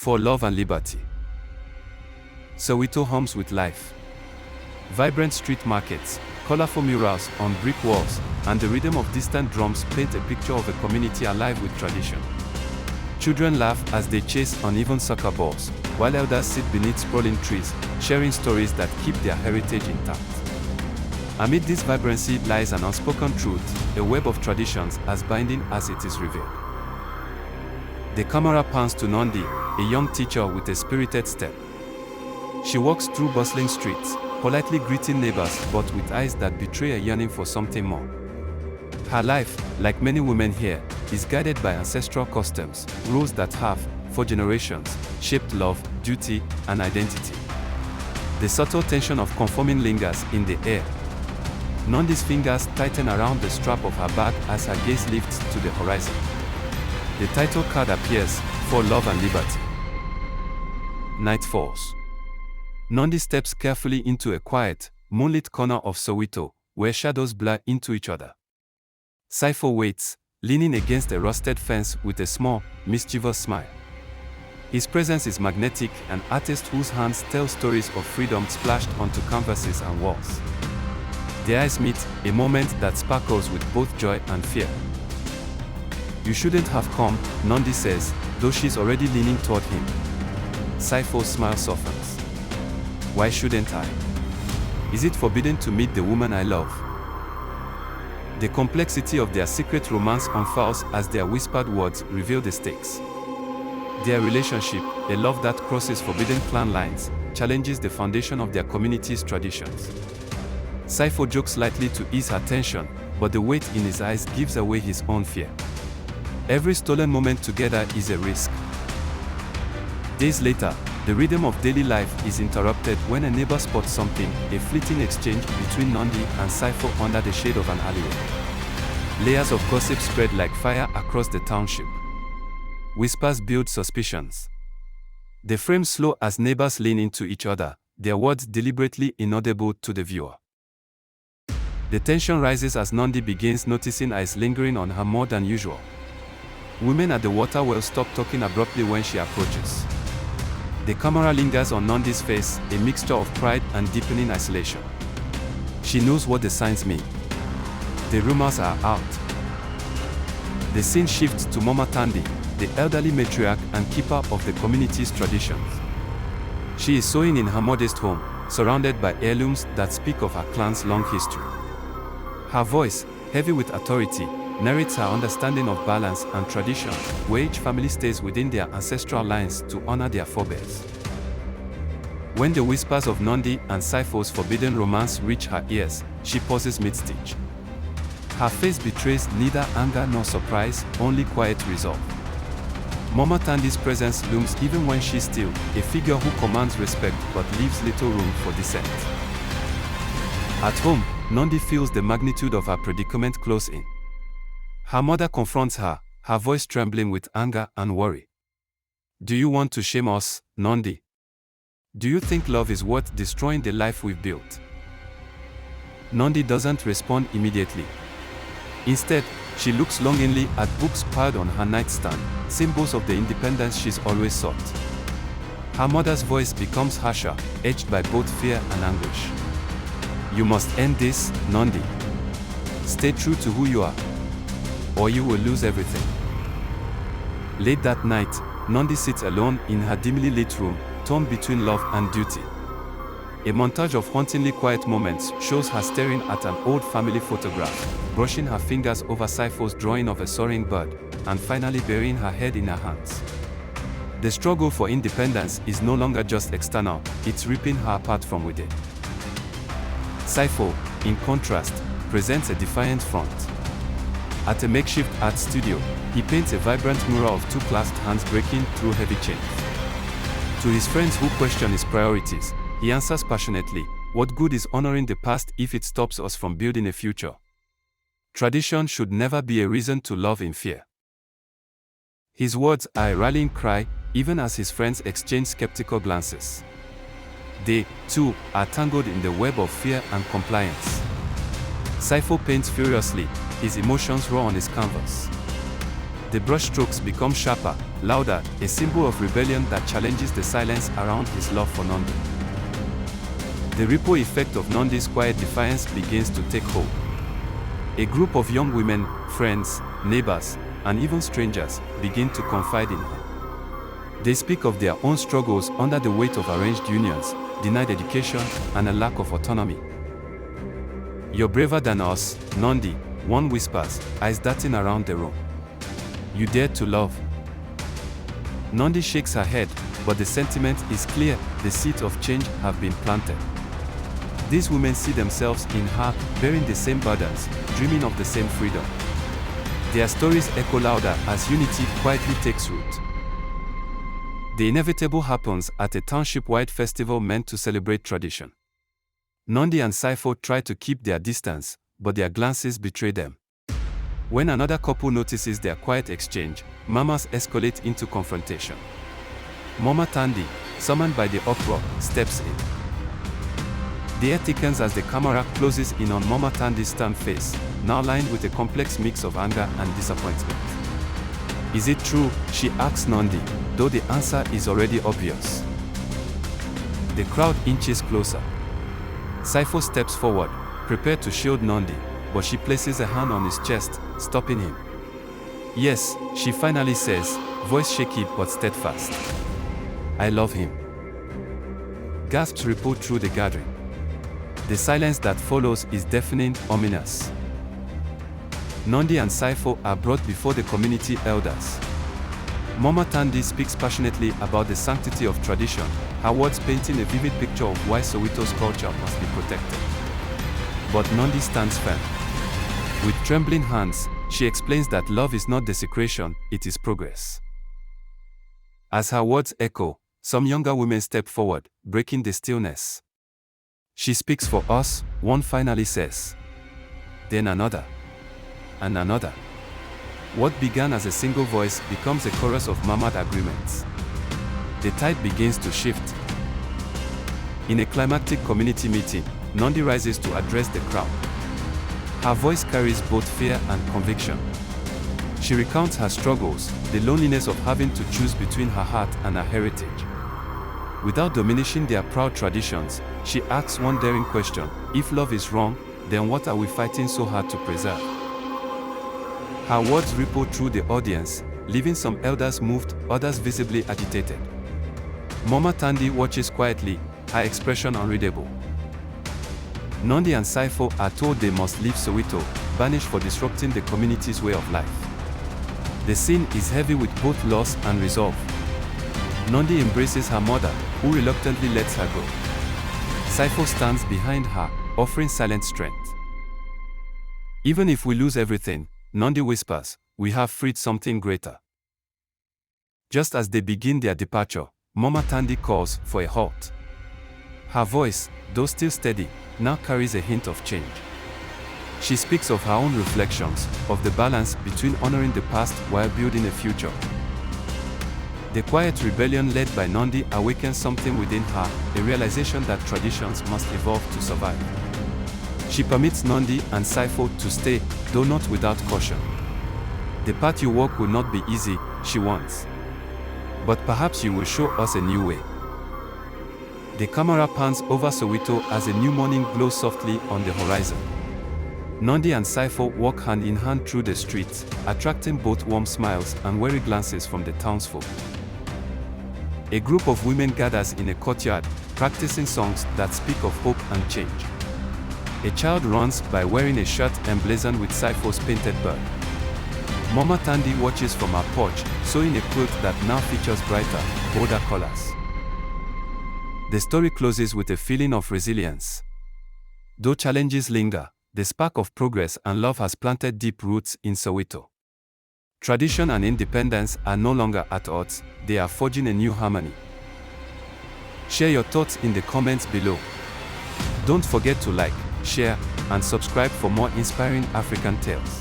for love and liberty. Soweto hums with life. Vibrant street markets, colorful murals on brick walls, and the rhythm of distant drums paint a picture of a community alive with tradition. Children laugh as they chase uneven soccer balls, while elders sit beneath sprawling trees, sharing stories that keep their heritage intact. Amid this vibrancy lies an unspoken truth, a web of traditions as binding as it is revealed. The camera pans to Nandi, a young teacher with a spirited step. She walks through bustling streets, politely greeting neighbors but with eyes that betray a yearning for something more. Her life, like many women here, is guided by ancestral customs, rules that have, for generations, shaped love, duty, and identity. The subtle tension of conforming lingers in the air. Nandi's fingers tighten around the strap of her bag as her gaze lifts to the horizon. The title card appears, For Love and Liberty. Night falls. Nandi steps carefully into a quiet, moonlit corner of Soweto, where shadows blur into each other. Saifo waits, leaning against a rusted fence with a small, mischievous smile. His presence is magnetic, an artist whose hands tell stories of freedom splashed onto canvases and walls. Their eyes meet, a moment that sparkles with both joy and fear. You shouldn't have come, Nandi says, though she's already leaning toward him. Saifo's smile softens. Why shouldn't I? Is it forbidden to meet the woman I love? The complexity of their secret romance unfurls as their whispered words reveal the stakes. Their relationship, a love that crosses forbidden clan lines, challenges the foundation of their community's traditions. Saifo jokes lightly to ease her tension, but the weight in his eyes gives away his own fear. Every stolen moment together is a risk. Days later, the rhythm of daily life is interrupted when a neighbor spots something, a fleeting exchange between Nandi and Saifo under the shade of an alleyway. Layers of gossip spread like fire across the township. Whispers build suspicions. The frame slow as neighbors lean into each other, their words deliberately inaudible to the viewer. The tension rises as Nandi begins noticing eyes lingering on her more than usual. Women at the water well stop talking abruptly when she approaches. The camera lingers on Nandi's face, a mixture of pride and deepening isolation. She knows what the signs mean. The rumors are out. The scene shifts to Mama Tandi, the elderly matriarch and keeper of the community's traditions. She is sewing in her modest home, surrounded by heirlooms that speak of her clan's long history. Her voice, heavy with authority, narrates her understanding of balance and tradition, where each family stays within their ancestral lines to honor their forebears. When the whispers of Nandi and Saifo's forbidden romance reach her ears, she pauses mid-stitch. Her face betrays neither anger nor surprise, only quiet resolve. Mama Tandi's presence looms even when she's still, a figure who commands respect but leaves little room for dissent. At home, Nandi feels the magnitude of her predicament close in. Her mother confronts her, her voice trembling with anger and worry. Do you want to shame us, Nandi? Do you think love is worth destroying the life we've built? Nandi doesn't respond immediately. Instead, she looks longingly at books piled on her nightstand, symbols of the independence she's always sought. Her mother's voice becomes harsher, edged by both fear and anguish. You must end this, Nandi. Stay true to who you are, or you will lose everything. Late that night, Nandi sits alone in her dimly lit room, torn between love and duty. A montage of hauntingly quiet moments shows her staring at an old family photograph, brushing her fingers over Saifo's drawing of a soaring bird, and finally burying her head in her hands. The struggle for independence is no longer just external, it's ripping her apart from within. Saifo, in contrast, presents a defiant front. At a makeshift art studio, he paints a vibrant mural of two clasped hands breaking through heavy chains. To his friends who question his priorities, he answers passionately, what good is honoring the past if it stops us from building a future? Tradition should never be a reason to love in fear. His words are a rallying cry, even as his friends exchange skeptical glances. They, too, are tangled in the web of fear and compliance. Saifo paints furiously, his emotions raw on his canvas. The brushstrokes become sharper, louder, a symbol of rebellion that challenges the silence around his love for Nandi. The ripple effect of Nandi's quiet defiance begins to take hold. A group of young women, friends, neighbors, and even strangers begin to confide in her. They speak of their own struggles under the weight of arranged unions, denied education, and a lack of autonomy. "You're braver than us, Nandi," one whispers, eyes darting around the room. "You dared to love." Nandi shakes her head, but the sentiment is clear: the seeds of change have been planted. These women see themselves in her, bearing the same burdens, dreaming of the same freedom. Their stories echo louder as unity quietly takes root. The inevitable happens at a township-wide festival meant to celebrate tradition. Nandi and Soweto try to keep their distance, but their glances betray them. When another couple notices their quiet exchange, murmurs escalate into confrontation. Mama Nandi, summoned by the uproar, steps in. The air thickens as the camera closes in on Mama Nandi's stern face, now lined with a complex mix of anger and disappointment. "Is it true?" she asks Nandi, though the answer is already obvious. The crowd inches closer. Soweto steps forward, prepared to shield Nandi, but she places a hand on his chest, stopping him. "Yes," she finally says, voice shaky but steadfast. "I love him." Gasps ripple through the gathering. The silence that follows is deafening, ominous. Nandi and Soweto are brought before the community elders. Mama Nandi speaks passionately about the sanctity of tradition, her words painting a vivid picture of why Soweto's culture must be protected. But Nandi stands firm. With trembling hands, she explains that love is not desecration, it is progress. As her words echo, some younger women step forward, breaking the stillness. "She speaks for us," one finally says. Then another. And another. What began as a single voice becomes a chorus of murmured agreements. The tide begins to shift. In a climactic community meeting, Nandi rises to address the crowd. Her voice carries both fear and conviction. She recounts her struggles, the loneliness of having to choose between her heart and her heritage. Without diminishing their proud traditions, she asks one daring question: if love is wrong, then what are we fighting so hard to preserve? Her words ripple through the audience, leaving some elders moved, others visibly agitated. Mama Nandi watches quietly, her expression unreadable. Nandi and Soweto are told they must leave Soweto, banished for disrupting the community's way of life. The scene is heavy with both loss and resolve. Nandi embraces her mother, who reluctantly lets her go. Soweto stands behind her, offering silent strength. "Even if we lose everything," Nandi whispers, "we have freed something greater." Just as they begin their departure, Mama Nandi calls for a halt. Her voice, though still steady, now carries a hint of change. She speaks of her own reflections, of the balance between honoring the past while building a future. The quiet rebellion led by Nandi awakens something within her, a realization that traditions must evolve to survive. She permits Nandi and Soweto to stay, though not without caution. "The path you walk will not be easy," she warns. "But perhaps you will show us a new way." The camera pans over Soweto as a new morning glows softly on the horizon. Nandi and Soweto walk hand in hand through the streets, attracting both warm smiles and wary glances from the townsfolk. A group of women gathers in a courtyard, practicing songs that speak of hope and change. A child runs by wearing a shirt emblazoned with Soweto's painted bird. Mama Nandi watches from her porch, sewing a quilt that now features brighter, bolder colors. The story closes with a feeling of resilience. Though challenges linger, the spark of progress and love has planted deep roots in Soweto. Tradition and independence are no longer at odds, they are forging a new harmony. Share your thoughts in the comments below. Don't forget to like, share, and subscribe for more inspiring African tales.